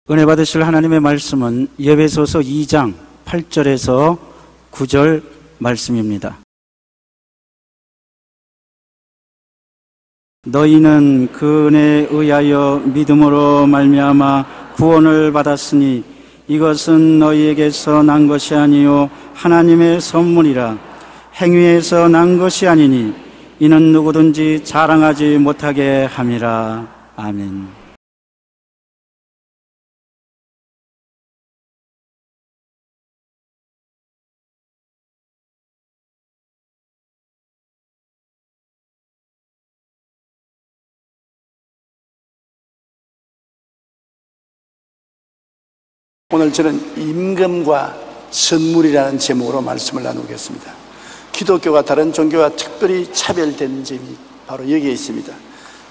은혜 받으실 하나님의 말씀은 에베소서 2장 8절에서 9절 말씀입니다. 너희는 그 은혜에 의하여 믿음으로 말미암아 구원을 받았으니 이것은 너희에게서 난 것이 아니요 하나님의 선물이라. 행위에서 난 것이 아니니 이는 누구든지 자랑하지 못하게 함이라. 아멘. 오늘 저는 임금과 선물이라는 제목으로 말씀을 나누겠습니다. 기독교가 다른 종교와 특별히 차별된 점이 바로 여기에 있습니다.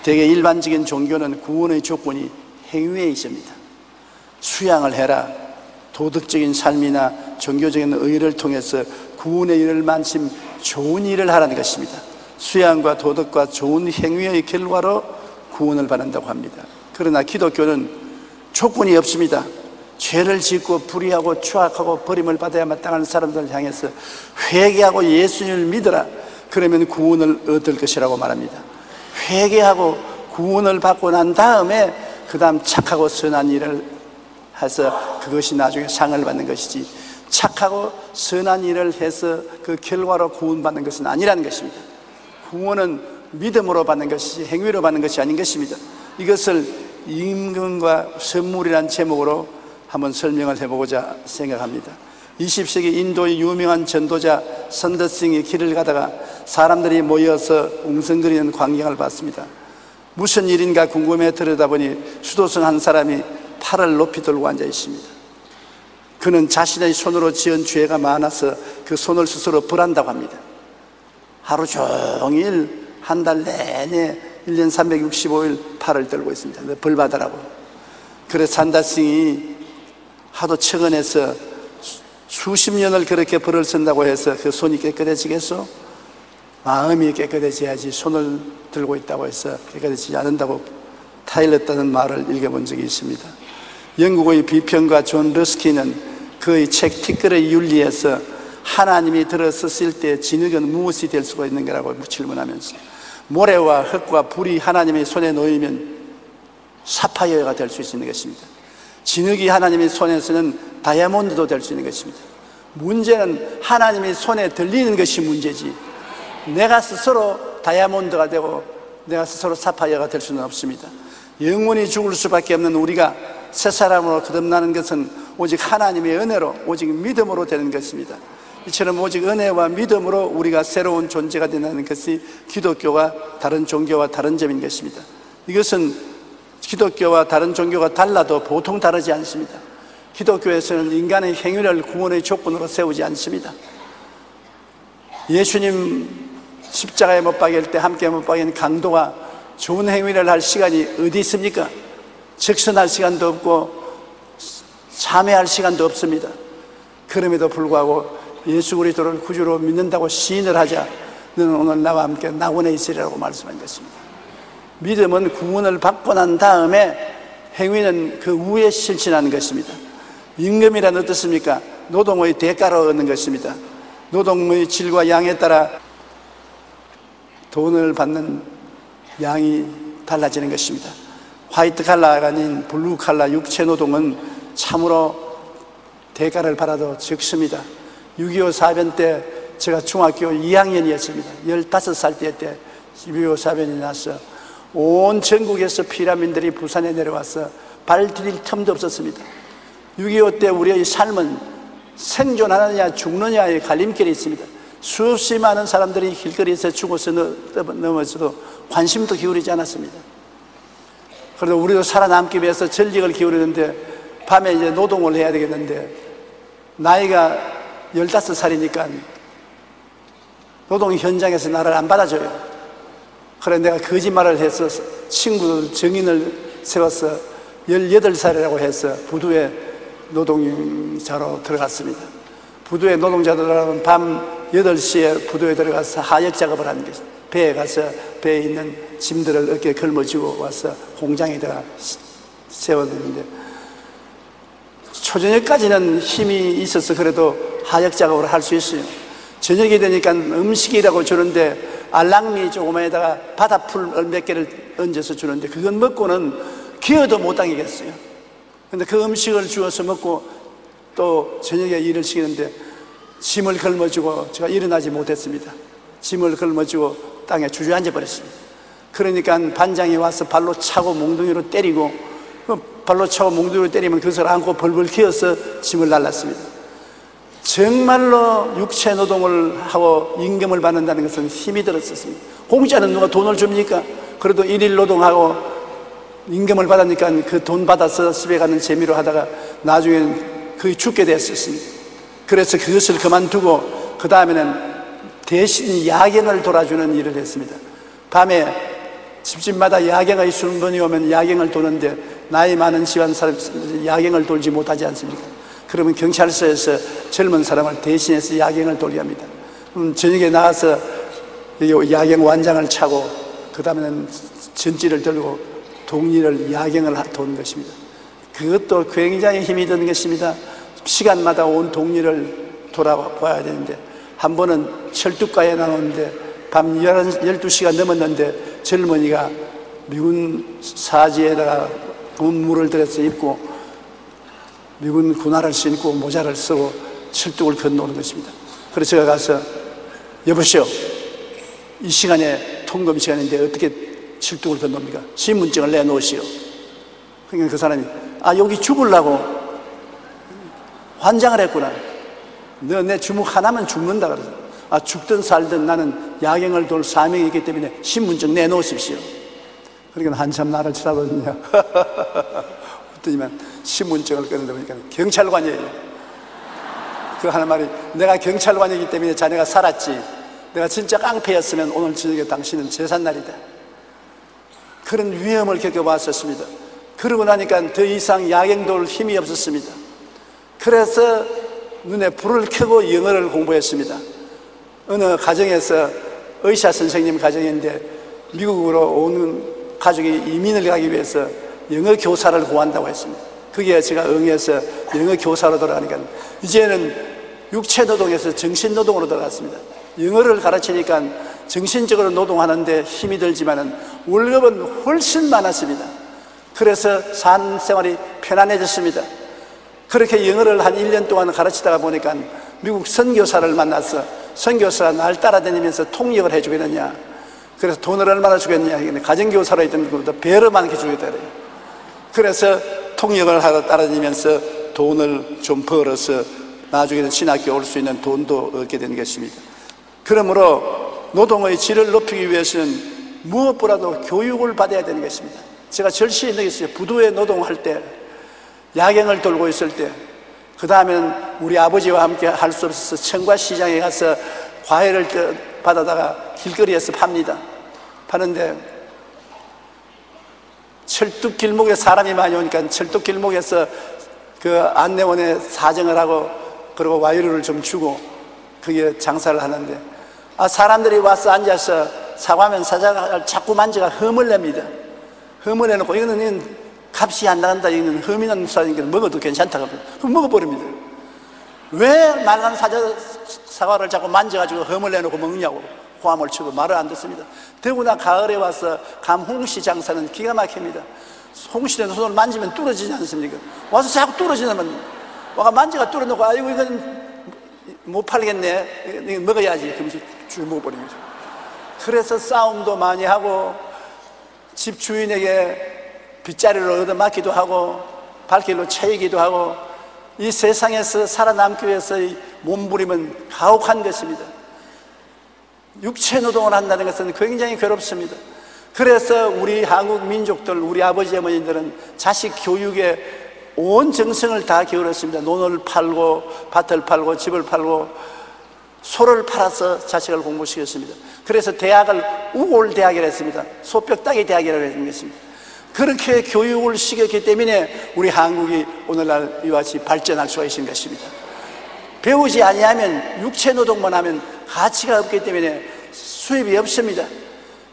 대개 일반적인 종교는 구원의 조건이 행위에 있습니다. 수양을 해라, 도덕적인 삶이나 종교적인 의를 통해서 구원의 일을 만심 좋은 일을 하라는 것입니다. 수양과 도덕과 좋은 행위의 결과로 구원을 받는다고 합니다. 그러나 기독교는 조건이 없습니다. 죄를 짓고 불의하고 추악하고 버림을 받아야 마땅한 사람들을 향해서 회개하고 예수님을 믿어라, 그러면 구원을 얻을 것이라고 말합니다. 회개하고 구원을 받고 난 다음에 그 다음 착하고 선한 일을 해서 그것이 나중에 상을 받는 것이지, 착하고 선한 일을 해서 그 결과로 구원받는 것은 아니라는 것입니다. 구원은 믿음으로 받는 것이지 행위로 받는 것이 아닌 것입니다. 이것을 임금과 선물이라는 제목으로 한번 설명을 해보고자 생각합니다. 20세기 인도의 유명한 전도자 선더싱이 길을 가다가 사람들이 모여서 웅성거리는 광경을 봤습니다. 무슨 일인가 궁금해 들여다보니 수도승 한 사람이 팔을 높이 들고 앉아 있습니다. 그는 자신의 손으로 지은 죄가 많아서 그 손을 스스로 벌한다고 합니다. 하루 종일 한 달 내내 1년 365일 팔을 들고 있습니다. 벌 받으라고. 그래서 산다싱이 하도 측은해서 수십 년을 그렇게 벌을 쓴다고 해서 그 손이 깨끗해지겠소? 마음이 깨끗해져야지 손을 들고 있다고 해서 깨끗해지지 않는다고 타일렀다는 말을 읽어본 적이 있습니다. 영국의 비평가 존 러스키는 그의 책 티끌의 윤리에서 하나님이 들어섰을 때 진흙은 무엇이 될 수가 있는가라고 질문하면서 모래와 흙과 불이 하나님의 손에 놓이면 사파이어가 될 수 있는 것입니다. 진흙이 하나님의 손에서는 다이아몬드도 될 수 있는 것입니다. 문제는 하나님의 손에 들리는 것이 문제지, 내가 스스로 다이아몬드가 되고 내가 스스로 사파이어가 될 수는 없습니다. 영원히 죽을 수밖에 없는 우리가 새 사람으로 거듭나는 것은 오직 하나님의 은혜로, 오직 믿음으로 되는 것입니다. 이처럼 오직 은혜와 믿음으로 우리가 새로운 존재가 된다는 것이 기독교와 다른 종교와 다른 점인 것입니다. 이것은 기독교와 다른 종교가 달라도 보통 다르지 않습니다. 기독교에서는 인간의 행위를 구원의 조건으로 세우지 않습니다. 예수님 십자가에 못 박일 때 함께 못 박인 강도가 좋은 행위를 할 시간이 어디 있습니까? 적선할 시간도 없고 참회할 시간도 없습니다. 그럼에도 불구하고 예수 그리스도를 구주로 믿는다고 시인을 하자 너는 오늘 나와 함께 낙원에 있으리라고 말씀한 것입니다. 믿음은 구원을 받고 난 다음에, 행위는 그 후에 실천하는 것입니다. 임금이란 어떻습니까? 노동의 대가로 얻는 것입니다. 노동의 질과 양에 따라 돈을 받는 양이 달라지는 것입니다. 화이트 칼라가 아닌 블루 칼라 육체 노동은 참으로 대가를 받아도 적습니다. 6.25 사변 때 제가 중학교 2학년이었습니다. 15살 때 6.25 사변이 나서 온 전국에서 피난민들이 부산에 내려와서 발 디딜 틈도 없었습니다. 6.25 때 우리의 삶은 생존하느냐 죽느냐의 갈림길이 있습니다. 수없이 많은 사람들이 길거리에서 죽어서 넘어져도 관심도 기울이지 않았습니다. 그래도 우리도 살아남기 위해서 전력을 기울이는데 밤에 이제 노동을 해야 되겠는데 나이가 15살이니까 노동 현장에서 나를 안 받아줘요. 그래 내가 거짓말을 해서 친구들 정인을 세워서 18살이라고 해서 부두에 노동자로 들어갔습니다. 부두에 노동자로 들어가면 밤 8시에 부두에 들어가서 하역 작업을 하는 것입니다. 배에 가서 배에 있는 짐들을 어깨에 걸머쥐고 와서 공장에다가 세워두는데 초저녁까지는 힘이 있어서 그래도 하역 작업을 할 수 있어요. 저녁이 되니까 음식이라고 주는데 알랑미 조그마에다가 바다풀 몇 개를 얹어서 주는데 그건 먹고는 기어도 못 당기겠어요. 근데 그 음식을 주어서 먹고 또 저녁에 일을 시키는데 짐을 걸머쥐고 제가 일어나지 못했습니다. 짐을 걸머쥐고 땅에 주저앉아 버렸습니다. 그러니까 반장이 와서 발로 차고 몽둥이로 때리고, 발로 차고 몽둥이로 때리면 그것을 안고 벌벌 기어서 짐을 날랐습니다. 정말로 육체 노동을 하고 임금을 받는다는 것은 힘이 들었었습니다. 공짜는 누가 돈을 줍니까? 그래도 일일 노동하고 임금을 받으니까 그 돈 받아서 집에 가는 재미로 하다가 나중에는 거의 죽게 됐었습니다. 그래서 그것을 그만두고 그 다음에는 대신 야경을 돌아주는 일을 했습니다. 밤에 집집마다 야경의 순번이 오면 야경을 도는데 나이 많은 집안 사람들이 야경을 돌지 못하지 않습니까? 그러면 경찰서에서 젊은 사람을 대신해서 야경을 돌게 합니다. 저녁에 나가서 야경 완장을 차고 그 다음에는 전지를 들고 동리를 야경을 도는 것입니다. 그것도 굉장히 힘이 드는 것입니다. 시간마다 온 동리를 돌아봐야 되는데 한 번은 철쭉가에 나오는데 밤 12시가 넘었는데 젊은이가 미군 사지에다가 군무를 들여서 입고 미군 군화를 신고 모자를 쓰고 철쭉을 건너오는 것입니다. 그래서 제가 가서 여보시오, 이 시간에 통금 시간인데 어떻게 철쭉을 건넙니까? 신분증을 내놓으시오. 그러니까 그 사람이 여기 죽으려고 환장을 했구나. 너 내 주먹 하나면 죽는다 그러죠. 죽든 살든 나는 야경을 돌 사명이 있기 때문에 신분증 내놓으십시오. 그러니까 한참 나를 쳐다보더니 그랬더니만 신분증을 꺼내다 보니까 경찰관이에요. 그 하는 말이, 내가 경찰관이기 때문에 자네가 살았지, 내가 진짜 깡패였으면 오늘 저녁에 당신은 제삿날이다. 그런 위험을 겪어봤었습니다. 그러고 나니까 더 이상 야경 돌 힘이 없었습니다. 그래서 눈에 불을 켜고 영어를 공부했습니다. 어느 가정에서 의사 선생님 가정인데 미국으로 오는 가족이 이민을 가기 위해서 영어 교사를 구한다고 했습니다. 그게 제가 응해서 영어 교사로 돌아가니까 이제는 육체 노동에서 정신 노동으로 들어갔습니다. 영어를 가르치니까 정신적으로 노동하는데 힘이 들지만은 월급은 훨씬 많았습니다. 그래서 산 생활이 편안해졌습니다. 그렇게 영어를 한 1년 동안 가르치다가 보니까 미국 선교사를 만나서 선교사가 날 따라다니면서 통역을 해주겠느냐, 그래서 돈을 얼마나 주겠느냐, 가정교사로 있던 것보다 배로 많게 주겠다 그래요. 그래서 통역을 하러 따라다니면서 돈을 좀 벌어서 나중에는 신학교 올 수 있는 돈도 얻게 된 것입니다. 그러므로 노동의 질을 높이기 위해서는 무엇보다도 교육을 받아야 되는 것입니다. 제가 절실히 느꼈어요. 부두에 노동할 때, 야경을 돌고 있을 때, 그 다음에는 우리 아버지와 함께 할 수 없어서 청과시장에 가서 과일을 받아다가 길거리에서 팝니다. 파는데 철뚝 길목에 사람이 많이 오니까 철뚝 길목에서 그 안내원에 사정을 하고 그리고 와이르를 좀 주고 그게 장사를 하는데 사람들이 와서 앉아서 사과하면 사장을 자꾸 만져가 흠을 냅니다. 흠을 내놓고 이거는 값이 안 나간다, 이거는 흠이 나는 사니까 먹어도 괜찮다고 그럼 먹어버립니다. 왜 말간 사과를 자꾸 만져가지고 흠을 내놓고 먹냐고 호함을 치고 말을 안 듣습니다. 더구나 가을에 와서 감 홍시 장사는 기가 막힙니다. 홍시는 손을 만지면 뚫어지지 않습니까? 와서 자꾸 뚫어지면 와가 만져가 뚫어놓고 아이고 이건 못 팔겠네, 이건 먹어야지 그러면서 쭉 먹어버린 거죠. 그래서 싸움도 많이 하고 집 주인에게 빗자리를 얻어맞기도 하고 발길로 채이기도 하고 이 세상에서 살아남기 위해서 몸부림은 가혹한 것입니다. 육체 노동을 한다는 것은 굉장히 괴롭습니다. 그래서 우리 한국 민족들, 우리 아버지 어머니들은 자식 교육에 온 정성을 다 기울였습니다. 논을 팔고 밭을 팔고 집을 팔고 소를 팔아서 자식을 공부시켰습니다. 그래서 대학을 우골대학이라고 했습니다. 소뼈따기 대학이라고 했습니다. 그렇게 교육을 시켰기 때문에 우리 한국이 오늘날 이와 같이 발전할 수가 있는 것입니다. 배우지 아니하면 육체 노동만 하면 가치가 없기 때문에 수입이 없습니다.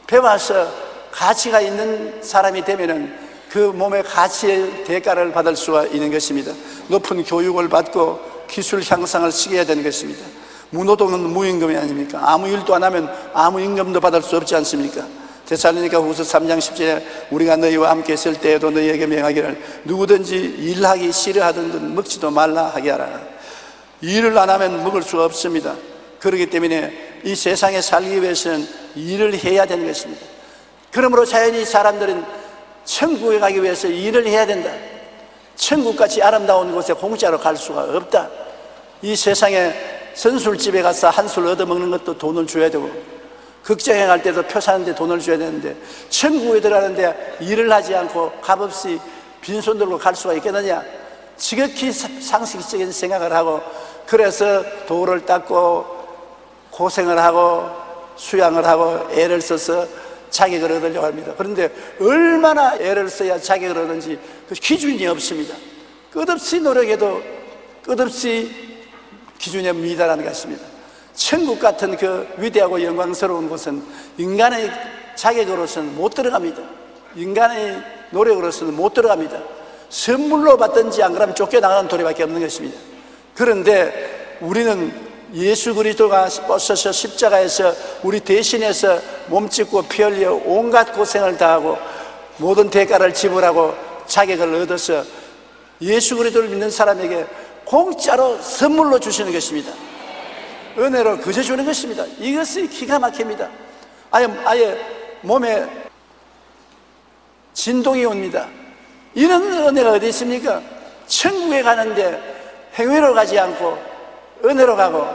배워서 가치가 있는 사람이 되면은 그 몸의 가치의 대가를 받을 수가 있는 것입니다. 높은 교육을 받고 기술 향상을 시켜야 되는 것입니다. 무노동은 무임금이 아닙니까? 아무 일도 안 하면 아무 임금도 받을 수 없지 않습니까? 데살로니가 후서 3장 10절에 우리가 너희와 함께 있을 때에도 너희에게 명하기를 누구든지 일하기 싫어하든 먹지도 말라 하게 하라. 일을 안 하면 먹을 수가 없습니다. 그렇기 때문에 이 세상에 살기 위해서는 일을 해야 되는 것입니다. 그러므로 자연히 사람들은 천국에 가기 위해서 일을 해야 된다. 천국같이 아름다운 곳에 공짜로 갈 수가 없다. 이 세상에 선술집에 가서 한술 얻어먹는 것도 돈을 줘야 되고, 극장에 갈 때도 표 사는데 돈을 줘야 되는데, 천국에 들어가는데 일을 하지 않고 값없이 빈손 들고 갈 수가 있겠느냐? 지극히 상식적인 생각을 하고, 그래서 돌을 닦고 고생을 하고 수양을 하고 애를 써서 자격을 얻으려고 합니다. 그런데 얼마나 애를 써야 자격을 얻는지 그 기준이 없습니다. 끝없이 노력해도 끝없이 기준이 미달하는 것입니다. 천국 같은 그 위대하고 영광스러운 곳은 인간의 자격으로서는 못 들어갑니다. 인간의 노력으로서는 못 들어갑니다. 선물로 받든지 안 그러면 쫓겨나가는 도리밖에 없는 것입니다. 그런데 우리는 예수 그리스도가 오셔서 십자가에서 우리 대신해서 몸짓고 피 흘려 온갖 고생을 다하고 모든 대가를 지불하고 자격을 얻어서 예수 그리스도를 믿는 사람에게 공짜로 선물로 주시는 것입니다. 은혜로 그저 주는 것입니다. 이것이 기가 막힙니다. 아예 몸에 진동이 옵니다. 이런 은혜가 어디 있습니까? 천국에 가는데 행위로 가지 않고 은혜로 가고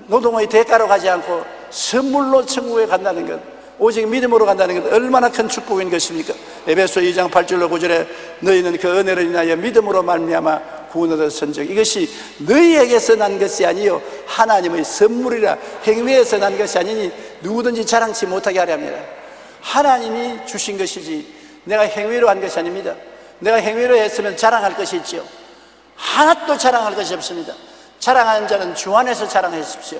노동의 대가로 가지 않고 선물로 천국에 간다는 것, 오직 믿음으로 간다는 것 얼마나 큰 축복인 것입니까? 에베소 2장 8절로 9절에 너희는 그 은혜로 인하여 믿음으로 말미암아 구원을 얻었은즉 이것이 너희에게서 난 것이 아니요 하나님의 선물이라. 행위에서 난 것이 아니니 누구든지 자랑치 못하게 하려 함이라. 하나님이 주신 것이지 내가 행위로 한 것이 아닙니다. 내가 행위로 했으면 자랑할 것이 있죠. 하나도 자랑할 것이 없습니다. 자랑하는 자는 주 안에서 자랑하십시오.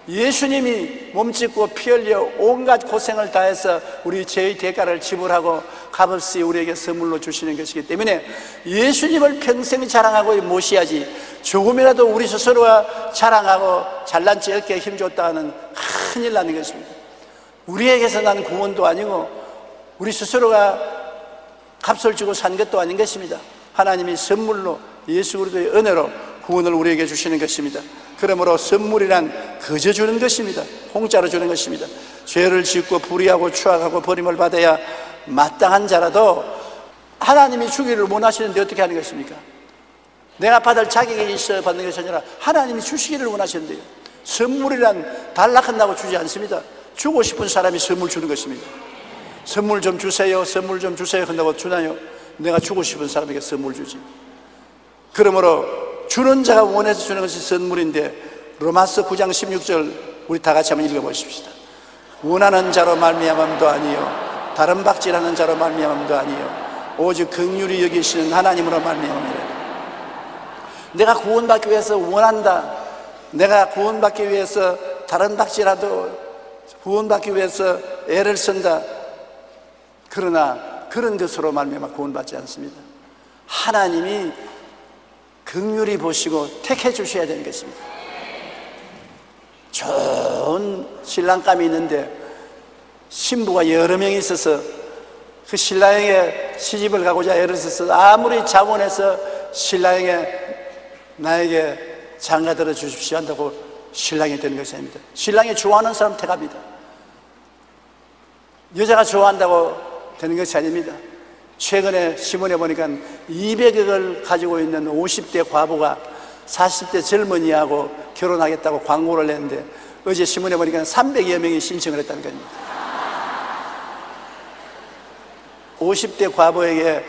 예수님이 몸짓고 피 흘려 온갖 고생을 다해서 우리 죄의 대가를 지불하고 값없이 우리에게 선물로 주시는 것이기 때문에 예수님을 평생 자랑하고 모시야지, 조금이라도 우리 스스로가 자랑하고 잘난 체 얻게 힘줬다 하는 큰일 나는 것입니다. 우리에게서 난 구원도 아니고 우리 스스로가 값을 주고 산 것도 아닌 것입니다. 하나님이 선물로 예수 그리스도의 은혜로 구원을 우리에게 주시는 것입니다. 그러므로 선물이란 그저 주는 것입니다. 공짜로 주는 것입니다. 죄를 짓고 불의하고 추악하고 버림을 받아야 마땅한 자라도 하나님이 주기를 원하시는데 어떻게 하는 것입니까? 내가 받을 자격이 있어 받는 것이 아니라 하나님이 주시기를 원하시는데요. 선물이란 달라한다고 주지 않습니다. 주고 싶은 사람이 선물 주는 것입니다. 선물 좀 주세요, 선물 좀 주세요 한다고 주나요? 내가 주고 싶은 사람에게 선물 주지. 그러므로 주는 자가 원해서 주는 것이 선물인데, 로마서 9장 16절 우리 다 같이 한번 읽어보십시다. 원하는 자로 말미암음도 아니요 다른 박질하는 자로 말미암음도 아니요 오직 긍휼히 여기시는 하나님으로 말미암음이라. 내가 구원받기 위해서 원한다, 내가 구원받기 위해서 다른 박질하도 구원받기 위해서 애를 쓴다. 그러나 그런 것으로 말미암아 구원받지 않습니다. 하나님이 긍휼히 보시고 택해 주셔야 되는 것입니다. 좋은 신랑감이 있는데 신부가 여러 명이 있어서 그 신랑에게 시집을 가고자 애를 써서 아무리 자원해서 신랑에게 나에게 장가 들어 주십시오 한다고 신랑이 되는 것이 아닙니다. 신랑이 좋아하는 사람 택합니다. 여자가 좋아한다고 되는 것이 아닙니다. 최근에 신문에 보니까 200억을 가지고 있는 50대 과부가 40대 젊은이하고 결혼하겠다고 광고를 냈는데 어제 신문에 보니까 300여 명이 신청을 했다는 겁니다. 50대 과부에게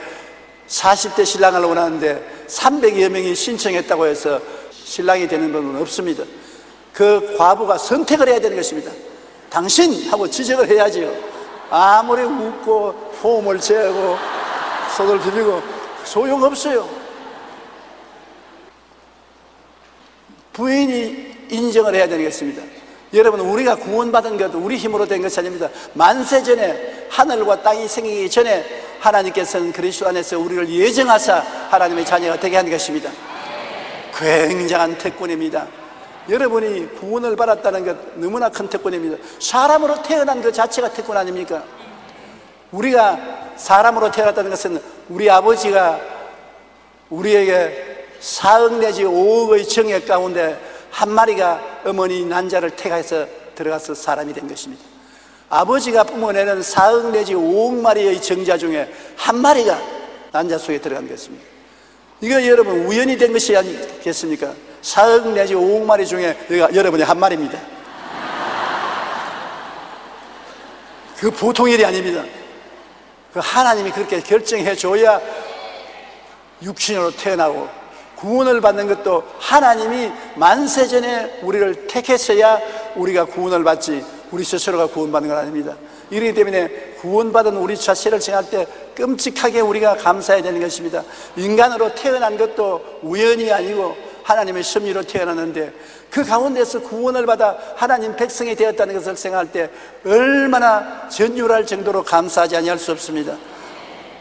40대 신랑을 원하는데 300여 명이 신청했다고 해서 신랑이 되는 분은 없습니다. 그 과부가 선택을 해야 되는 것입니다. 당신 하고 지적을 해야지요. 아무리 웃고 호흡을 재고 손을 빌리고 소용없어요. 부인이 인정을 해야 되는 것입니다. 여러분, 우리가 구원받은 것도 우리 힘으로 된 것이 아닙니다. 만세 전에, 하늘과 땅이 생기기 전에 하나님께서는 그리스도 안에서 우리를 예정하사 하나님의 자녀가 되게 한 것입니다. 굉장한 특권입니다. 여러분이 구원을 받았다는 것 너무나 큰 특권입니다. 사람으로 태어난 그 자체가 특권 아닙니까? 우리가 사람으로 태어났다는 것은 우리 아버지가 우리에게 4억 내지 5억의 정액 가운데 한 마리가 어머니 난자를 택해서 들어가서 사람이 된 것입니다. 아버지가 뿜어내는 4억 내지 5억 마리의 정자 중에 한 마리가 난자 속에 들어간 것입니다. 이거 여러분 우연히 된 것이 아니겠습니까? 4억 내지 5억 마리 중에 여러분이 한 마리입니다. 그 보통 일이 아닙니다. 그 하나님이 그렇게 결정해 줘야 육신으로 태어나고, 구원을 받는 것도 하나님이 만세전에 우리를 택했어야 우리가 구원을 받지, 우리 스스로가 구원받는 건 아닙니다. 이렇기 때문에 구원받은 우리 자체를 생각할 때 끔찍하게 우리가 감사해야 되는 것입니다. 인간으로 태어난 것도 우연이 아니고 하나님의 섭리로 태어났는데, 그 가운데서 구원을 받아 하나님 백성이 되었다는 것을 생각할 때 얼마나 전율할 정도로 감사하지 아니할 수 없습니다.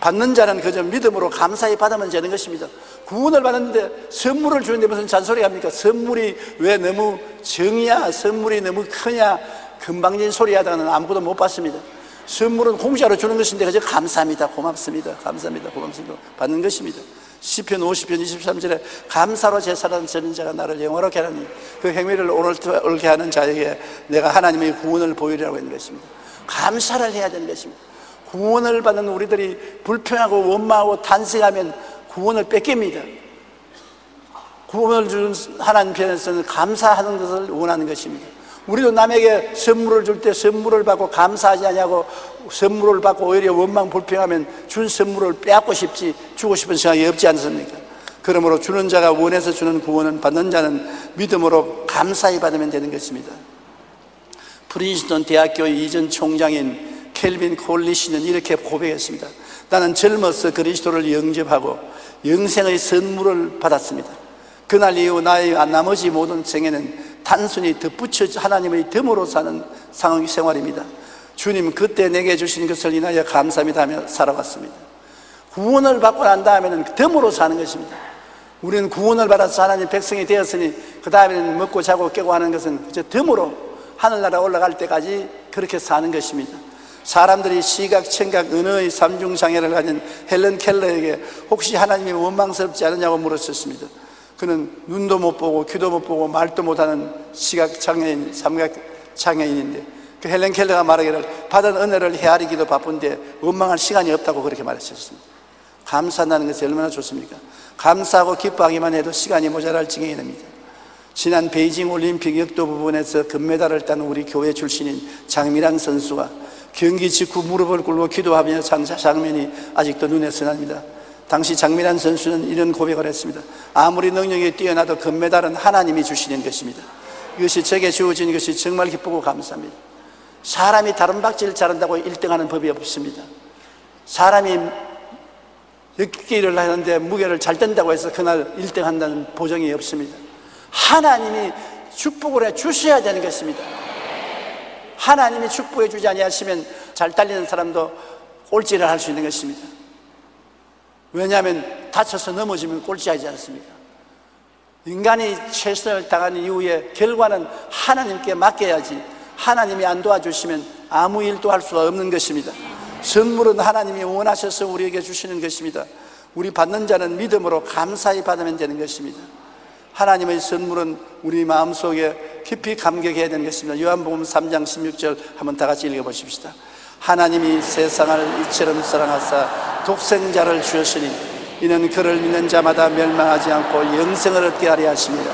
받는 자는 그저 믿음으로 감사히 받으면 되는 것입니다. 구원을 받았는데 선물을 주는데 무슨 잔소리 합니까? 선물이 왜 너무 정이야, 선물이 너무 크냐, 금방진 소리 하다가는 아무것도 못 받습니다. 선물은 공짜로 주는 것인데 그저 감사합니다, 고맙습니다, 감사합니다, 고맙습니다 받는 것입니다. 시편 50편 23절에 감사로 제사하는 저는 자가 나를 영화롭게 하느니 그 행위를 옳게 하는 자에게 내가 하나님의 구원을 보이리라고 했는 것입니다. 감사를 해야 되는 것입니다. 구원을 받는 우리들이 불평하고 원망하고 탄식하면 구원을 뺏깁니다. 구원을 준 하나님 편에서는 감사하는 것을 원하는 것입니다. 우리도 남에게 선물을 줄 때 선물을 받고 감사하지 않냐고, 선물을 받고 오히려 원망 불평하면 준 선물을 빼앗고 싶지, 주고 싶은 생각이 없지 않습니까? 그러므로 주는 자가 원해서 주는 구원은 받는 자는 믿음으로 감사히 받으면 되는 것입니다. 프린스턴 대학교 이전 총장인 켈빈 콜리 씨는 이렇게 고백했습니다. 나는 젊어서 그리스도를 영접하고 영생의 선물을 받았습니다. 그날 이후 나의 나머지 모든 생애는 단순히 덧붙여 하나님의 덤으로 사는 생활입니다. 주님 그때 내게 주신 것을 인하여 감사합니다 하며 살아왔습니다. 구원을 받고 난 다음에는 덤으로 사는 것입니다. 우리는 구원을 받아서 하나님 백성이 되었으니 그 다음에는 먹고 자고 깨고 하는 것은 그저 덤으로 하늘나라 올라갈 때까지 그렇게 사는 것입니다. 사람들이 시각, 청각, 언어의 삼중장애를 가진 헬런 켈러에게 혹시 하나님이 원망스럽지 않느냐고 물었었습니다. 그는 눈도 못 보고 귀도 못 보고 말도 못하는 시각장애인, 삼각장애인인데 그 헬런 켈러가 말하기를 받은 은혜를 헤아리기도 바쁜데 원망할 시간이 없다고 그렇게 말했었습니다. 감사한다는 것이 얼마나 좋습니까? 감사하고 기뻐하기만 해도 시간이 모자랄 지경입니다. 지난 베이징 올림픽 역도 부분에서 금메달을 딴 우리 교회 출신인 장미란 선수가 경기 직후 무릎을 꿇고 기도하며 장면이 아직도 눈에 선합니다. 당시 장미란 선수는 이런 고백을 했습니다. 아무리 능력이 뛰어나도 금메달은 하나님이 주시는 것입니다. 이것이 제게 주어진 것이 정말 기쁘고 감사합니다. 사람이 다른 박질을 잘한다고 1등하는 법이 없습니다. 사람이 역기를 하는데 무게를 잘 뜬다고 해서 그날 1등한다는 보장이 없습니다. 하나님이 축복을 해 주셔야 되는 것입니다. 하나님이 축복해 주지 아니하시면 잘 달리는 사람도 꼴찌를 할 수 있는 것입니다. 왜냐하면 다쳐서 넘어지면 꼴찌하지 않습니까? 인간이 최선을 다한 이후에 결과는 하나님께 맡겨야지, 하나님이 안 도와주시면 아무 일도 할 수가 없는 것입니다. 선물은 하나님이 원하셔서 우리에게 주시는 것입니다. 우리 받는 자는 믿음으로 감사히 받으면 되는 것입니다. 하나님의 선물은 우리 마음속에 깊이 감격해야 되는 것입니다. 요한복음 3장 16절 한번 다 같이 읽어보십시다. 하나님이 세상을 이처럼 사랑하사 독생자를 주셨으니 이는 그를 믿는 자마다 멸망하지 않고 영생을 얻게 하려 하십니다.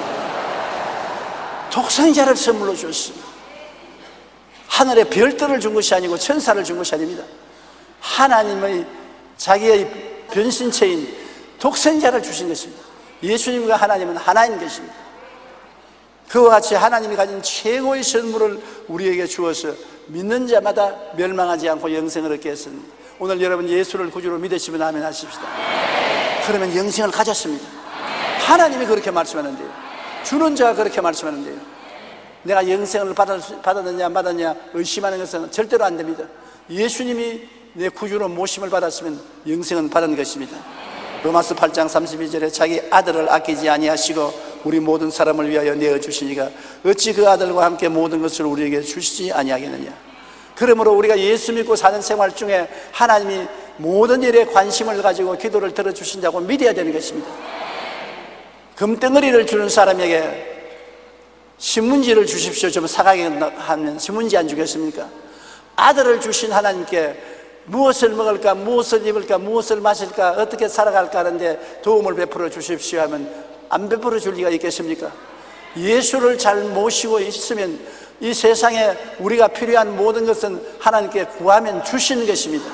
독생자를 선물로 주셨습니다. 하늘의 별들을 준 것이 아니고 천사를 준 것이 아닙니다. 하나님의 자기의 변신체인 독생자를 주신 것입니다. 예수님과 하나님은 하나인 것입니다. 그와 같이 하나님이 가진 최고의 선물을 우리에게 주어서 믿는 자마다 멸망하지 않고 영생을 얻게 했습니다. 오늘 여러분 예수를 구주로 믿으시면 아멘 하십시다. 그러면 영생을 가졌습니다. 하나님이 그렇게 말씀하는데요, 주는 자가 그렇게 말씀하는데요, 내가 영생을 받았느냐 안 받았느냐 의심하는 것은 절대로 안 됩니다. 예수님이 내 구주로 모심을 받았으면 영생은 받은 것입니다. 로마서 8장 32절에 자기 아들을 아끼지 아니하시고 우리 모든 사람을 위하여 내어주시니가 어찌 그 아들과 함께 모든 것을 우리에게 주시지 아니하겠느냐. 그러므로 우리가 예수 믿고 사는 생활 중에 하나님이 모든 일에 관심을 가지고 기도를 들어주신다고 믿어야 되는 것입니다. 금덩어리를 주는 사람에게 신문지를 주십시오 좀 사가게 하면 신문지 안 주겠습니까? 아들을 주신 하나님께 무엇을 먹을까, 무엇을 입을까, 무엇을 마실까, 어떻게 살아갈까 하는데 도움을 베풀어 주십시오 하면 안 베풀어 줄 리가 있겠습니까? 예수를 잘 모시고 있으면 이 세상에 우리가 필요한 모든 것은 하나님께 구하면 주시는 것입니다.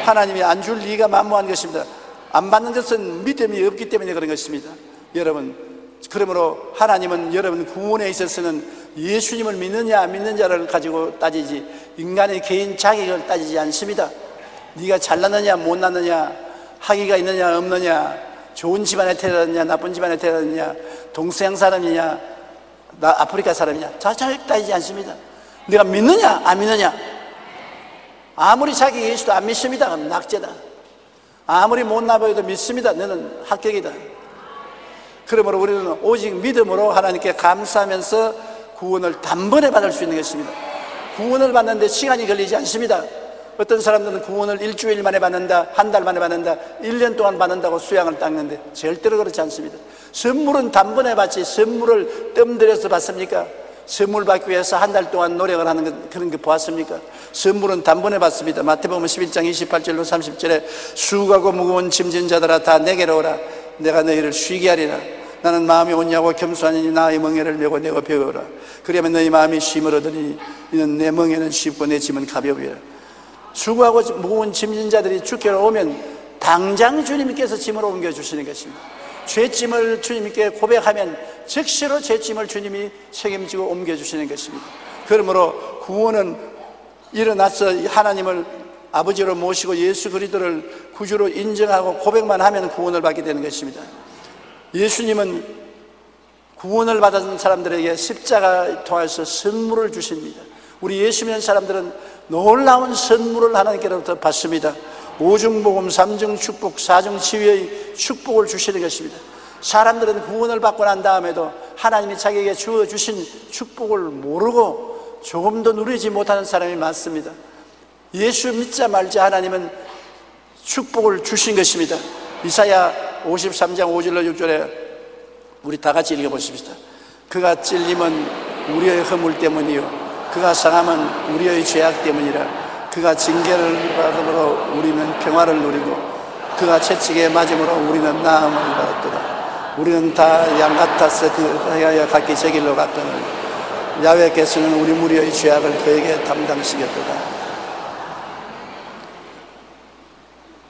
하나님이 안 줄 리가 만무한 것입니다. 안 받는 것은 믿음이 없기 때문에 그런 것입니다. 여러분, 그러므로 하나님은 여러분 구원에 있어서는 예수님을 믿느냐 안 믿느냐를 가지고 따지지 인간의 개인 자격을 따지지 않습니다. 네가 잘났느냐 못났느냐, 학위가 있느냐 없느냐, 좋은 집안에 태어났느냐 나쁜 집안에 태어났느냐, 동서양 사람이냐 나 아프리카 사람이냐 자격 따지지 않습니다. 네가 믿느냐 안 믿느냐. 아무리 자기 예수도 안 믿습니다. 그럼 낙제다. 아무리 못나 보여도 믿습니다. 너는 합격이다. 그러므로 우리는 오직 믿음으로 하나님께 감사하면서 구원을 단번에 받을 수 있는 것입니다. 구원을 받는데 시간이 걸리지 않습니다. 어떤 사람들은 구원을 일주일 만에 받는다, 한 달 만에 받는다, 1년 동안 받는다고 수양을 닦는데 절대로 그렇지 않습니다. 선물은 단번에 받지 선물을 뜸들여서 받습니까? 선물 받기 위해서 한 달 동안 노력을 하는 그런 거 보았습니까? 선물은 단번에 받습니다. 마태복음 11장 28절로 30절에 수고하고 무거운 짐진 자들아 다 내게로 오라. 내가 너희를 쉬게 하리라. 나는 마음이 온유하고 겸손하니 나의 멍에를 메고 내가 배우라. 그러면 너희 마음이 쉼을 얻으니 이는 내 멍에는 쉽고 내 짐은 가벼우리라. 수고하고 무거운 짐진 자들이 주께로 오면 당장 주님께서 짐을 옮겨주시는 것입니다. 죄짐을 주님께 고백하면 즉시로 죄짐을 주님이 책임지고 옮겨주시는 것입니다. 그러므로 구원은 일어나서 하나님을 아버지로 모시고 예수 그리스도를 구주로 인정하고 고백만 하면 구원을 받게 되는 것입니다. 예수님은 구원을 받은 사람들에게 십자가를 통해서 선물을 주십니다. 우리 예수 믿는 사람들은 놀라운 선물을 하나님께로부터 받습니다. 오중복음, 삼중 축복, 사중 치유의 축복을 주시는 것입니다. 사람들은 구원을 받고 난 다음에도 하나님이 자기에게 주어주신 축복을 모르고 조금도 누리지 못하는 사람이 많습니다. 예수 믿자 말자 하나님은 축복을 주신 것입니다. 이사야 53장 5절로 6절에 우리 다 같이 읽어보십시다. 그가 찔림은 우리의 허물 때문이요 그가 상함은 우리의 죄악 때문이라. 그가 징계를 받음으로 우리는 평화를 누리고 그가 채찍에 맞음으로 우리는 나음을 받았도다. 우리는 다 양 같아서 그하여 각기 제 길로 갔더니 야훼께서는 우리 무리의 죄악을 그에게 담당시켰도다.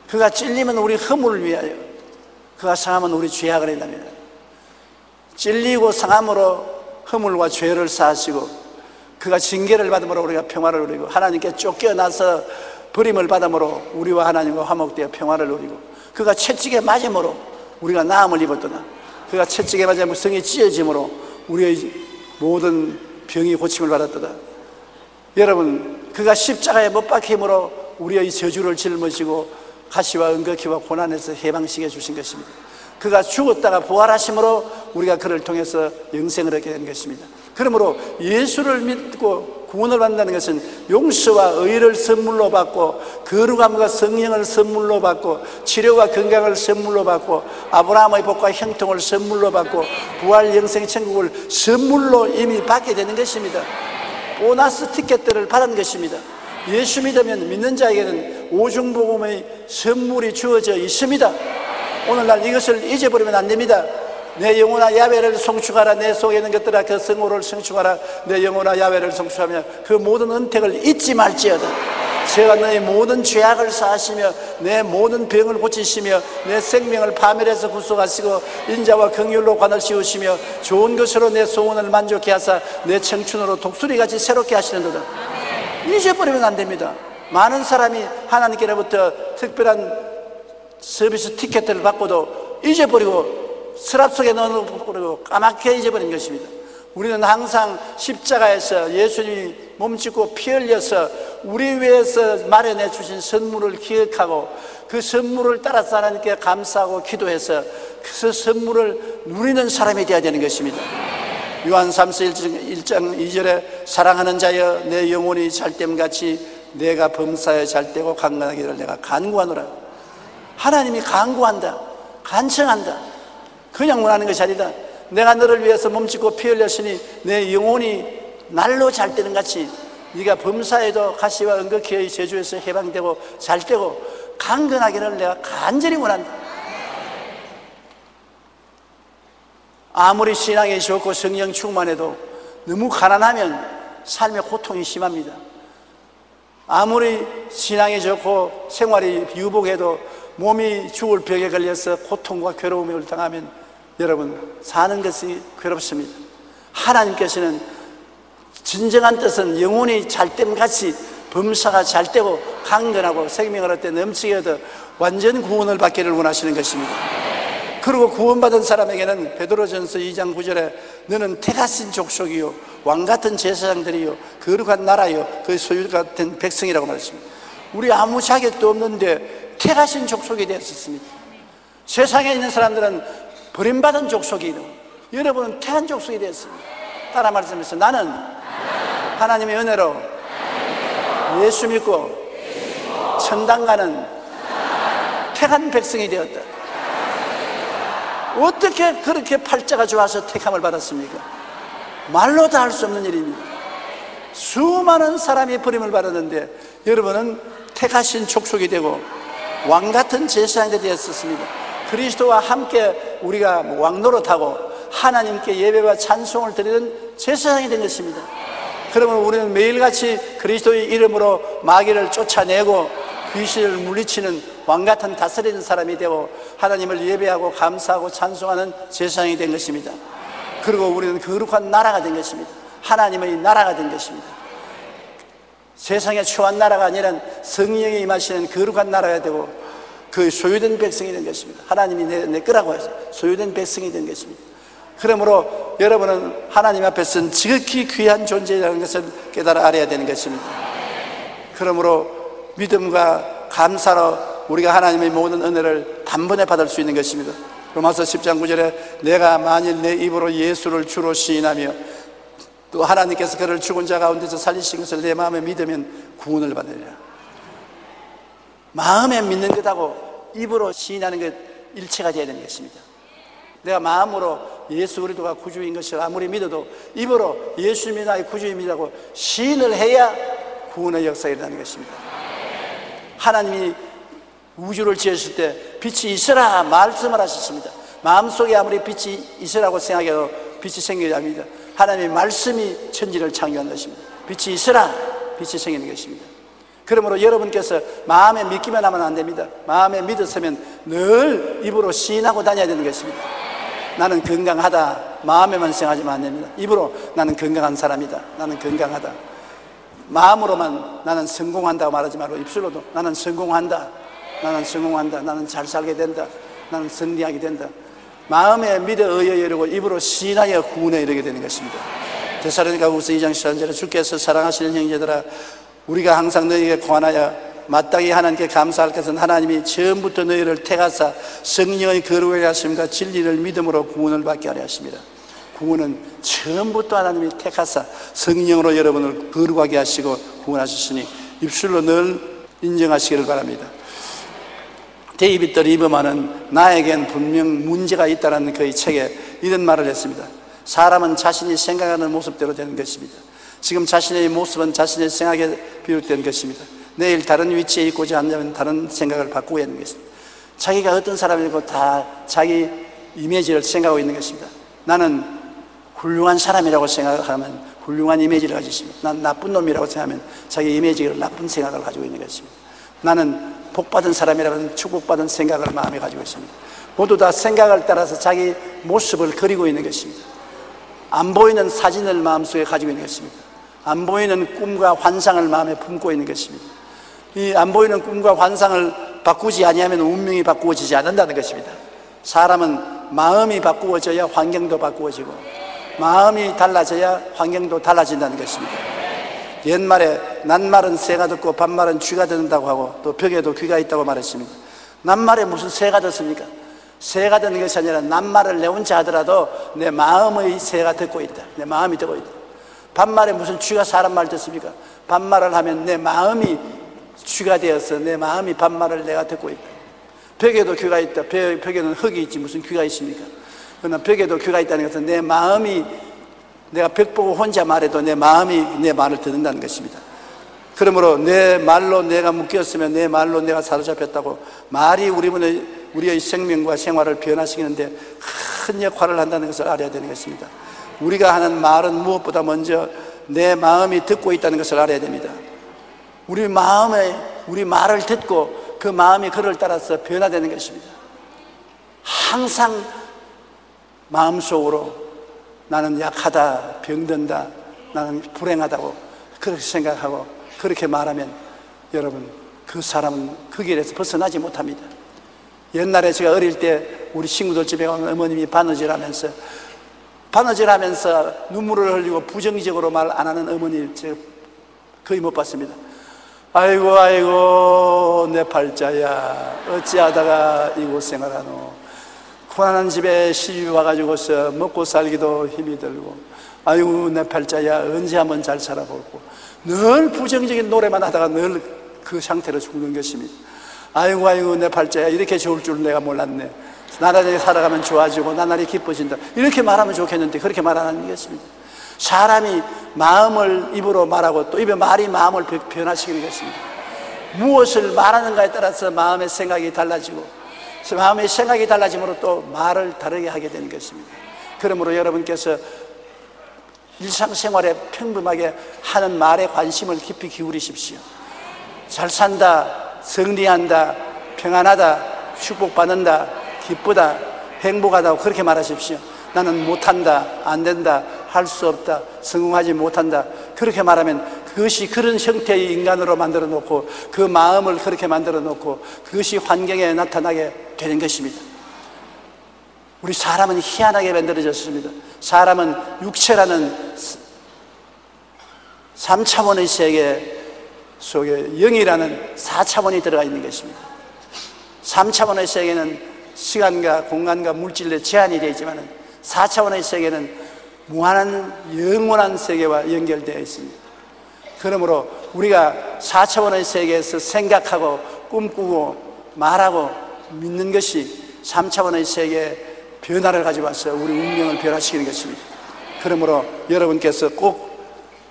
그가 찔리면 우리 허물을 위하여, 그가 상함은 우리 죄악을 했다며. 찔리고 상함으로 허물과 죄를 사하시고 그가 징계를 받음으로 우리가 평화를 누리고 하나님께 쫓겨나서 버림을 받음으로 우리와 하나님과 화목되어 평화를 누리고 그가 채찍에 맞음으로 우리가 나음을 입었도다. 그가 채찍에 맞으면 성이 찢어짐으로 우리의 모든 병이 고침을 받았도다. 여러분, 그가 십자가에 못 박힘으로 우리의 저주를 짊어지고 가시와 은거키와 고난에서 해방시켜 주신 것입니다. 그가 죽었다가 부활하심으로 우리가 그를 통해서 영생을 얻게 된 것입니다. 그러므로 예수를 믿고 구원을 받는다는 것은 용서와 의를 선물로 받고 거룩함과 성령을 선물로 받고 치료와 건강을 선물로 받고 아브라함의 복과 형통을 선물로 받고 부활 영생 천국을 선물로 이미 받게 되는 것입니다. 보너스 티켓들을 받은 것입니다. 예수 믿으면 믿는 자에게는 오중복음의 선물이 주어져 있습니다. 오늘날 이것을 잊어버리면 안 됩니다. 내 영혼아 야훼를 송축하라. 내 속에 있는 것들아 그 성호를 송축하라. 내 영혼아 야훼를 송축하며 그 모든 은택을 잊지 말지어다. 제가 너의 모든 죄악을 사하시며 내 모든 병을 고치시며 내 생명을 파멸해서 구속하시고 인자와 긍휼로 관을 씌우시며 좋은 것으로 내 소원을 만족케 하사 내 청춘으로 독수리같이 새롭게 하시는도다. 잊어버리면 안 됩니다. 많은 사람이 하나님께로부터 특별한 서비스 티켓을 받고도 잊어버리고 서랍 속에 넣어버리고 까맣게 잊어버린 것입니다. 우리는 항상 십자가에서 예수님이 몸짓고 피 흘려서 우리 위해서 마련해 주신 선물을 기억하고 그 선물을 따라서 하나님께 감사하고 기도해서 그 선물을 누리는 사람이 되어야 되는 것입니다. 요한 3서 1장 2절에 사랑하는 자여 내 영혼이 잘됨같이 내가 범사에 잘되고 강건하기를 내가 간구하노라. 하나님이 간구한다, 간청한다. 그냥 원하는 것이 아니다. 내가 너를 위해서 몸짓고 피 흘렸으니 내 영혼이 날로 잘되는 같이 네가 범사에도 가시와 은극히의 저주에서 해방되고 잘되고 강건하기를 내가 간절히 원한다. 아무리 신앙이 좋고 성령 충만해도 너무 가난하면 삶의 고통이 심합니다. 아무리 신앙이 좋고 생활이 유복해도 몸이 죽을 병에 걸려서 고통과 괴로움을 당하면 여러분 사는 것이 괴롭습니다. 하나님께서는 진정한 뜻은 영혼이 잘됨 같이 범사가 잘되고 강건하고 생명을 얻되 넘치게 얻어 완전 구원을 받기를 원하시는 것입니다. 그리고 구원받은 사람에게는 베드로전서 2장 9절에 너는 택하신 족속이요 왕같은 제사장들이요 거룩한 나라요 그 소유 같은 백성이라고 말했습니다. 우리 아무 자격도 없는데 택하신 족속이 되었습니다. 세상에 있는 사람들은 버림받은 족속이요 여러분은 택한 족속이 되었습니다. 따라 말씀해서 나는 하나님의 은혜로 예수 믿고 천당 가는 택한 백성이 되었다. 어떻게 그렇게 팔자가 좋아서 택함을 받았습니까? 말로 다 할 수 없는 일입니다. 수많은 사람이 버림을 받았는데 여러분은 택하신 족속이 되고 왕같은 제사장이 되었습니다. 그리스도와 함께 우리가 왕노릇하고 하나님께 예배와 찬송을 드리는 제사장이 된 것입니다. 그러면 우리는 매일같이 그리스도의 이름으로 마귀를 쫓아내고 귀신을 물리치는 왕같은 다스리는 사람이 되고 하나님을 예배하고 감사하고 찬송하는 제사장이 된 것입니다. 그리고 우리는 거룩한 나라가 된 것입니다. 하나님의 나라가 된 것입니다. 세상에 처한 나라가 아니라 성령이 임하시는 거룩한 나라가 되고 그 소유된 백성이 된 것입니다. 하나님이 내 거라고 해서 소유된 백성이 된 것입니다. 그러므로 여러분은 하나님 앞에서는 지극히 귀한 존재라는 것을 깨달아 알아야 되는 것입니다. 그러므로 믿음과 감사로 우리가 하나님의 모든 은혜를 단번에 받을 수 있는 것입니다. 로마서 10장 9절에 내가 만일 내 입으로 예수를 주로 시인하며 또 하나님께서 그를 죽은 자 가운데서 살리신 것을 내 마음에 믿으면 구원을 받으리라. 마음에 믿는 것하고 입으로 시인하는 것 일체가 되어야 되는 것입니다. 내가 마음으로 예수 그리스도가 구주인 것을 아무리 믿어도 입으로 예수님이 나의 구주임이라고 시인을 해야 구원의 역사가 일어나는 것입니다. 하나님이 우주를 지으실 때 빛이 있으라 말씀을 하셨습니다. 마음속에 아무리 빛이 있으라고 생각해도 빛이 생기지 않습니다. 하나님의 말씀이 천지를 창조한 것입니다. 빛이 있으라 빛이 생기는 것입니다. 그러므로 여러분께서 마음에 믿기만 하면 안 됩니다. 마음에 믿었으면 늘 입으로 시인하고 다녀야 되는 것입니다. 나는 건강하다 마음에만 생각하지만 안 됩니다. 입으로 나는 건강한 사람이다, 나는 건강하다. 마음으로만 나는 성공한다고 말하지 말고 입술로도 나는 성공한다, 나는 성공한다, 나는 잘 살게 된다, 나는 승리하게 된다. 마음에 믿어 의에 이르고 입으로 시인하여 구원에 이르게 되는 것입니다. 데살로니가후서 2장 13절에 주께서 사랑하시는 형제들아 우리가 항상 너희에게 권하여 마땅히 하나님께 감사할 것은 하나님이 처음부터 너희를 택하사 성령의 거룩하게 하심과 진리를 믿음으로 구원을 받게 하려 하십니다. 구원은 처음부터 하나님이 택하사 성령으로 여러분을 거룩하게 하시고 구원하셨으니 입술로 늘 인정하시기를 바랍니다. 데이비드 리버만은 나에겐 분명 문제가 있다는 그의 책에 이런 말을 했습니다. 사람은 자신이 생각하는 모습대로 되는 것입니다. 지금 자신의 모습은 자신의 생각에 비롯된 것입니다. 내일 다른 위치에 있고자 한다면 다른 생각을 바꾸고 있는 것입니다. 자기가 어떤 사람이고 다 자기 이미지를 생각하고 있는 것입니다. 나는 훌륭한 사람이라고 생각하면 훌륭한 이미지를 가지고 있습니다. 난 나쁜 놈이라고 생각하면 자기 이미지를 나쁜 생각을 가지고 있는 것입니다. 나는 복받은 사람이라면 축복받은 생각을 마음에 가지고 있습니다. 모두 다 생각을 따라서 자기 모습을 그리고 있는 것입니다. 안 보이는 사진을 마음속에 가지고 있는 것입니다. 안 보이는 꿈과 환상을 마음에 품고 있는 것입니다. 이 안 보이는 꿈과 환상을 바꾸지 아니하면 운명이 바꾸어지지 않는다는 것입니다. 사람은 마음이 바꾸어져야 환경도 바꾸어지고 마음이 달라져야 환경도 달라진다는 것입니다. 옛말에 낱말은 새가 듣고 반말은 쥐가 듣는다고 하고 또 벽에도 귀가 있다고 말했습니다. 낱말에 무슨 새가 듣습니까? 새가 듣는 것이 아니라 낱말을 내 혼자 하더라도 내 마음의 새가 듣고 있다. 내 마음이 듣고 있다. 반말에 무슨 쥐가 사람 말 듣습니까? 반말을 하면 내 마음이 쥐가 되어서 내 마음이 반말을 내가 듣고 있다. 벽에도 귀가 있다. 벽에는 흙이 있지 무슨 귀가 있습니까? 그러나 벽에도 귀가 있다는 것은 내 마음이, 내가 벽 보고 혼자 말해도 내 마음이 내 말을 듣는다는 것입니다. 그러므로 내 말로 내가 묶였으면 내 말로 내가 사로잡혔다고, 말이 우리의 생명과 생활을 변화시키는데 큰 역할을 한다는 것을 알아야 되는 것입니다. 우리가 하는 말은 무엇보다 먼저 내 마음이 듣고 있다는 것을 알아야 됩니다. 우리 말을 듣고 그 마음이 그를 따라서 변화되는 것입니다. 항상 마음속으로 나는 약하다, 병든다, 나는 불행하다고 그렇게 생각하고 그렇게 말하면 여러분, 그 사람은 그 길에서 벗어나지 못합니다. 옛날에 제가 어릴 때 우리 친구들 집에 가면 어머님이 바느질하면서 눈물을 흘리고 부정적으로 말 안 하는 어머니 제가 거의 못 봤습니다. 아이고 내 팔자야, 어찌하다가 이곳 생활하노. 고난한 집에 시집이 와가지고서 먹고 살기도 힘이 들고, 아이고 내 팔자야, 언제 한번 잘 살아보고, 늘 부정적인 노래만 하다가 늘 그 상태로 죽는 것입니다. 아이고 내 팔자야, 이렇게 좋을 줄 내가 몰랐네. 나날이 살아가면 좋아지고 나날이 기뻐진다, 이렇게 말하면 좋겠는데 그렇게 말 안 하는 것입니다. 사람이 마음을 입으로 말하고 또 입의 말이 마음을 변화시키는 것입니다. 무엇을 말하는가에 따라서 마음의 생각이 달라지고, 마음의 생각이 달라짐으로 또 말을 다르게 하게 되는 것입니다. 그러므로 여러분께서 일상생활에 평범하게 하는 말에 관심을 깊이 기울이십시오. 잘 산다, 성리한다, 평안하다, 축복받는다, 기쁘다, 행복하다고 그렇게 말하십시오. 나는 못한다, 안 된다, 할 수 없다, 성공하지 못한다, 그렇게 말하면 그것이 그런 형태의 인간으로 만들어 놓고 그 마음을 그렇게 만들어 놓고 그것이 환경에 나타나게 되는 것입니다. 우리 사람은 희한하게 만들어졌습니다. 사람은 육체라는 3차원의 세계 속에 영이라는 4차원이 들어가 있는 것입니다. 3차원의 세계는 시간과 공간과 물질의 제한이 되어 있지만 4차원의 세계는 무한한 영원한 세계와 연결되어 있습니다. 그러므로 우리가 4차원의 세계에서 생각하고 꿈꾸고 말하고 믿는 것이 3차원의 세계의 변화를 가져와서 우리 운명을 변화시키는 것입니다. 그러므로 여러분께서 꼭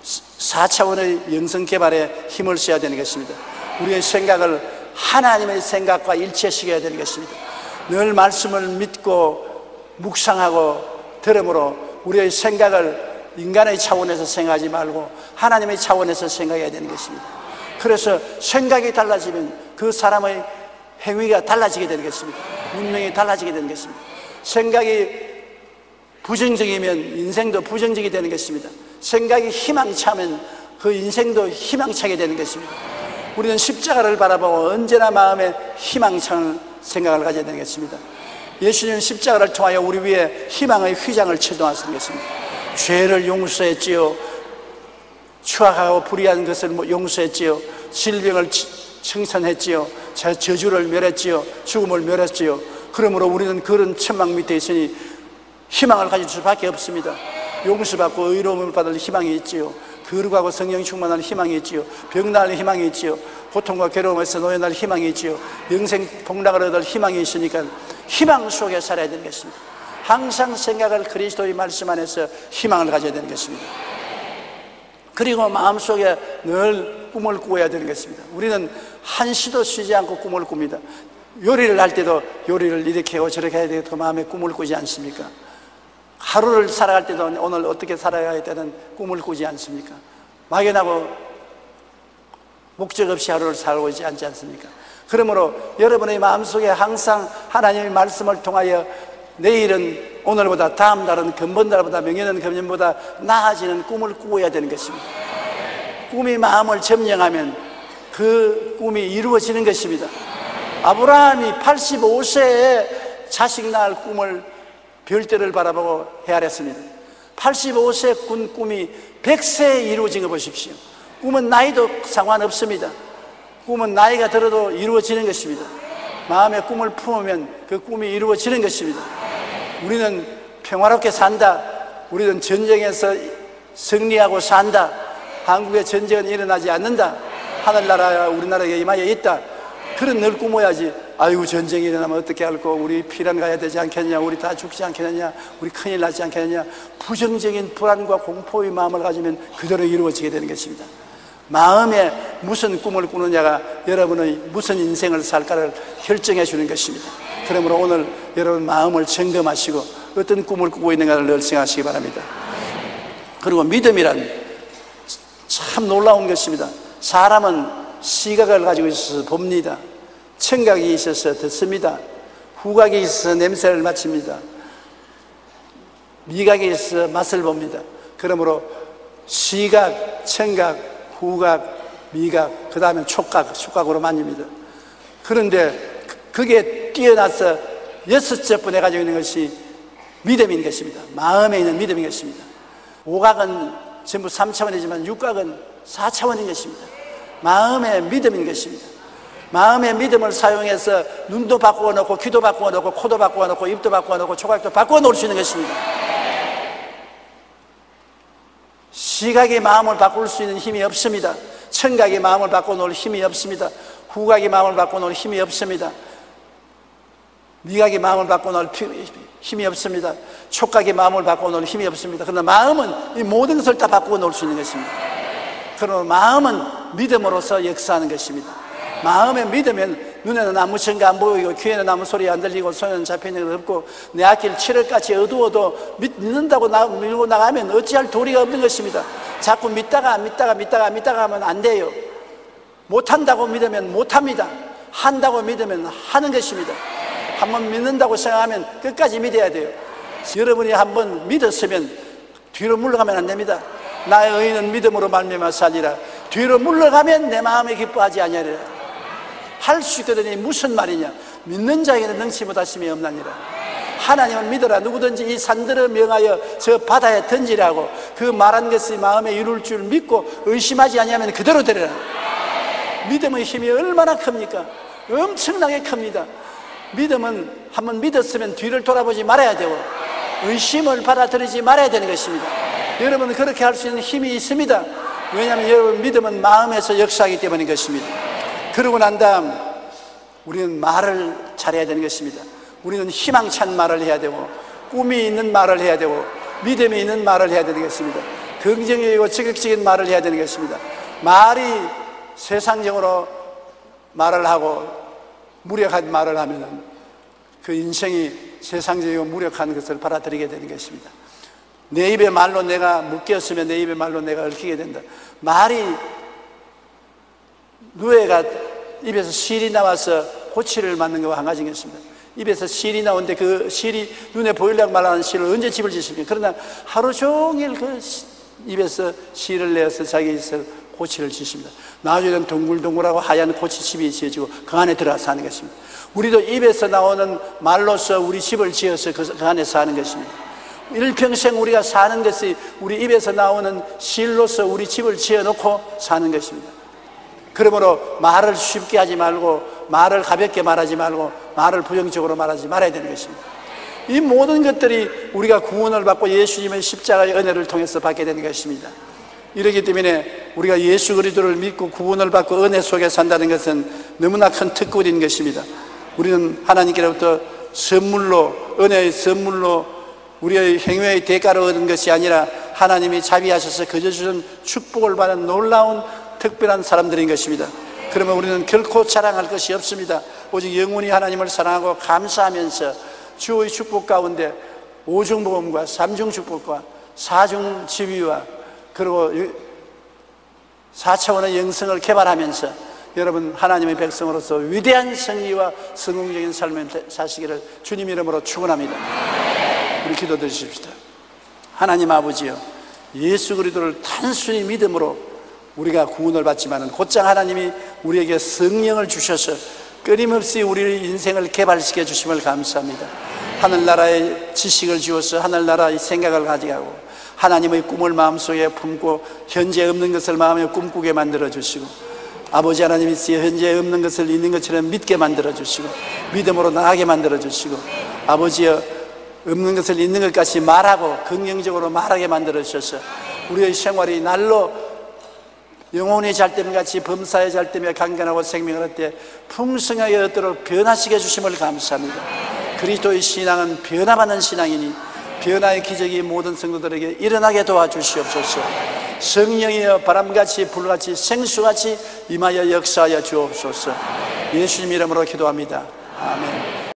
4차원의 영성개발에 힘을 써야 되는 것입니다. 우리의 생각을 하나님의 생각과 일치시켜야 되는 것입니다. 늘 말씀을 믿고 묵상하고 들음으로 우리의 생각을 인간의 차원에서 생각하지 말고 하나님의 차원에서 생각해야 되는 것입니다. 그래서 생각이 달라지면 그 사람의 행위가 달라지게 되는 것입니다. 운명이 달라지게 되는 것입니다. 생각이 부정적이면 인생도 부정적이 되는 것입니다. 생각이 희망차면 그 인생도 희망차게 되는 것입니다. 우리는 십자가를 바라보고 언제나 마음에 희망찬 생각을 가져야 되는 것입니다. 예수님은 십자가를 통하여 우리 위에 희망의 휘장을 쳐놓았는 것입니다. 죄를 용서했지요, 추악하고 불의한 것을 용서했지요, 질병을 청산했지요, 저주를 멸했지요, 죽음을 멸했지요. 그러므로 우리는 그런 천막 밑에 있으니 희망을 가질 수밖에 없습니다. 용서받고 의로움을 받을 희망이 있지요, 거룩하고 성령 충만할 희망이 있지요, 병나을 희망이 있지요, 고통과 괴로움에서 노연할 희망이 있지요, 영생 복락을 얻을 희망이 있으니까 희망 속에 살아야 되는 것입니다. 항상 생각을 그리스도의 말씀 안에서 희망을 가져야 되는 것입니다. 그리고 마음속에 늘 꿈을 꾸어야 되는 것입니다. 우리는 한시도 쉬지 않고 꿈을 꿉니다. 요리를 할 때도 요리를 이렇게 하고 저렇게 해야 되고 그 마음에 꿈을 꾸지 않습니까? 하루를 살아갈 때도 오늘 어떻게 살아야 되는 꿈을 꾸지 않습니까? 막연하고 목적 없이 하루를 살고 있지 않지 않습니까? 그러므로 여러분의 마음속에 항상 하나님의 말씀을 통하여 내일은 오늘보다, 다음 달은 금번달보다, 명예는 금년보다 나아지는 꿈을 꾸어야 되는 것입니다. 꿈이 마음을 점령하면 그 꿈이 이루어지는 것입니다. 아브라함이 85세에 자식 낳을 꿈을 별대를 바라보고 헤아렸습니다. 85세 군 꿈이 100세에 이루어진 거 보십시오. 꿈은 나이도 상관없습니다. 꿈은 나이가 들어도 이루어지는 것입니다. 마음에 꿈을 품으면 그 꿈이 이루어지는 것입니다. 우리는 평화롭게 산다. 우리는 전쟁에서 승리하고 산다. 한국의 전쟁은 일어나지 않는다. 하늘나라가 우리나라에 임하여 있다. 그런 늘 꿈어야지. 아이고, 전쟁이 일어나면 어떻게 할꼬, 우리 피난 가야 되지 않겠냐, 우리 다 죽지 않겠느냐, 우리 큰일 나지 않겠느냐. 부정적인 불안과 공포의 마음을 가지면 그대로 이루어지게 되는 것입니다. 마음에 무슨 꿈을 꾸느냐가 여러분의 무슨 인생을 살까를 결정해 주는 것입니다. 그러므로 오늘 여러분 마음을 점검하시고 어떤 꿈을 꾸고 있는가를 늘 생각하시기 바랍니다. 그리고 믿음이란 참 놀라운 것입니다. 사람은 시각을 가지고 있어서 봅니다. 청각이 있어서 듣습니다. 후각이 있어서 냄새를 맡습니다. 미각이 있어서 맛을 봅니다. 그러므로 시각, 청각, 후각, 미각, 그 다음에 촉각으로 만집니다. 그런데 그게 뛰어나서 6번에 가지고 있는 것이 믿음인 것입니다. 마음에 있는 믿음인 것입니다. 오각은 전부 3차원이지만 육각은 4차원인 것입니다. 마음의 믿음인 것입니다. 마음의 믿음을 사용해서 눈도 바꾸어 놓고, 귀도 바꾸어 놓고, 코도 바꾸어 놓고, 입도 바꾸어 놓고, 촉각도 바꾸어 놓을 수 있는 것입니다. 시각이 마음을 바꿀 수 있는 힘이 없습니다. 청각이 마음을 바꿔 놓을 힘이 없습니다. 후각이 마음을 바꿔 놓을 힘이 없습니다. 미각이 마음을 바꿔 놓을 힘이 없습니다. 촉각이 마음을 바꿔 놓을 힘이 없습니다. 그러나 마음은 이 모든 것을 다 바꾸어 놓을 수 있는 것입니다. 그러나 마음은 믿음으로서 역사하는 것입니다. 마음에 믿으면 눈에는 아무 증거 안 보이고, 귀에는 아무 소리 안 들리고, 손에는 잡히는 것 없고, 내 앞길 칠흑같이 어두워도 믿는다고 밀고 나가면 어찌할 도리가 없는 것입니다. 자꾸 믿다가 하면 안 돼요. 못한다고 믿으면 못합니다. 한다고 믿으면 하는 것입니다. 한번 믿는다고 생각하면 끝까지 믿어야 돼요. 여러분이 한번 믿었으면 뒤로 물러가면 안 됩니다. 나의 의인은 믿음으로 말미암아 살리라. 뒤로 물러가면 내 마음에 기뻐하지 아니하리라. 할 수 있거든요. 무슨 말이냐? 믿는 자에게는 능치 못하심이 없나니라. 하나님을 믿어라. 누구든지 이 산들을 명하여 저 바다에 던지라고 그 말한 것이 마음에 이룰 줄 믿고 의심하지 아니하면 그대로 되리라. 믿음의 힘이 얼마나 큽니까? 엄청나게 큽니다. 믿음은 한번 믿었으면 뒤를 돌아보지 말아야 되고, 의심을 받아들이지 말아야 되는 것입니다. 여러분은 그렇게 할 수 있는 힘이 있습니다. 왜냐하면 여러분 믿음은 마음에서 역사하기 때문인 것입니다. 그러고 난 다음 우리는 말을 잘해야 되는 것입니다. 우리는 희망찬 말을 해야 되고, 꿈이 있는 말을 해야 되고, 믿음이 있는 말을 해야 되는 것입니다. 긍정적이고 적극적인 말을 해야 되는 것입니다. 말이 세상적으로 말을 하고 무력한 말을 하면 그 인생이 세상적이고 무력한 것을 받아들이게 되는 것입니다. 내 입의 말로 내가 묶였으면 내 입의 말로 내가 얽히게 된다. 말이, 누에가 입에서 실이 나와서 고치를 맞는 것과 한 가지인 것입니다. 입에서 실이 나오는데 그 실이 눈에 보이려고 말하는 실을 언제 집을 짓습니까? 그러나 하루 종일 그 입에서 실을 내어서 자기 입에서 고치를 짓습니다. 나중에는 동글동글하고 하얀 고치집이 지어지고 그 안에 들어가서 사는 것입니다. 우리도 입에서 나오는 말로서 우리 집을 지어서 그 안에 사는 것입니다. 일평생 우리가 사는 것이 우리 입에서 나오는 실로서 우리 집을 지어놓고 사는 것입니다. 그러므로 말을 쉽게 하지 말고, 말을 가볍게 말하지 말고, 말을 부정적으로 말하지 말아야 되는 것입니다. 이 모든 것들이 우리가 구원을 받고 예수님의 십자가의 은혜를 통해서 받게 되는 것입니다. 이렇기 때문에 우리가 예수 그리스도를 믿고 구원을 받고 은혜 속에 산다는 것은 너무나 큰 특권인 것입니다. 우리는 하나님께로부터 선물로, 은혜의 선물로 우리의 행위의 대가로 얻은 것이 아니라 하나님이 자비하셔서 거저 주신 축복을 받은 놀라운 특별한 사람들인 것입니다. 그러면 우리는 결코 자랑할 것이 없습니다. 오직 영원히 하나님을 사랑하고 감사하면서 주의 축복 가운데 오중복음과 삼중축복과 사중지위와 그리고 4차원의 영성을 개발하면서 여러분 하나님의 백성으로서 위대한 승리와 성공적인 삶을 사시기를 주님 이름으로 축원합니다. 우리 기도드리십시다. 하나님 아버지여, 예수 그리스도를 단순히 믿음으로 우리가 구원을 받지만은 곧장 하나님이 우리에게 성령을 주셔서 끊임없이 우리의 인생을 개발시켜 주심을 감사합니다. 하늘나라의 지식을 주어서 하늘나라의 생각을 가져가고 하나님의 꿈을 마음속에 품고 현재 없는 것을 마음에 꿈꾸게 만들어 주시고, 아버지 하나님 있으여 현재 없는 것을 있는 것처럼 믿게 만들어 주시고, 믿음으로 나아가게 만들어 주시고, 아버지여 없는 것을 있는 것까지 말하고 긍정적으로 말하게 만들어 주셔서 우리의 생활이 날로 영혼의 잘됨같이 범사의 잘됨에 강건하고 생명을 얻되 풍성하게 얻도록 변화시켜 주심을 감사합니다. 그리스도의 신앙은 변화받는 신앙이니 변화의 기적이 모든 성도들에게 일어나게 도와주시옵소서. 성령이여 바람같이 불같이 생수같이 임하여 역사하여 주옵소서. 예수님 이름으로 기도합니다. 아멘.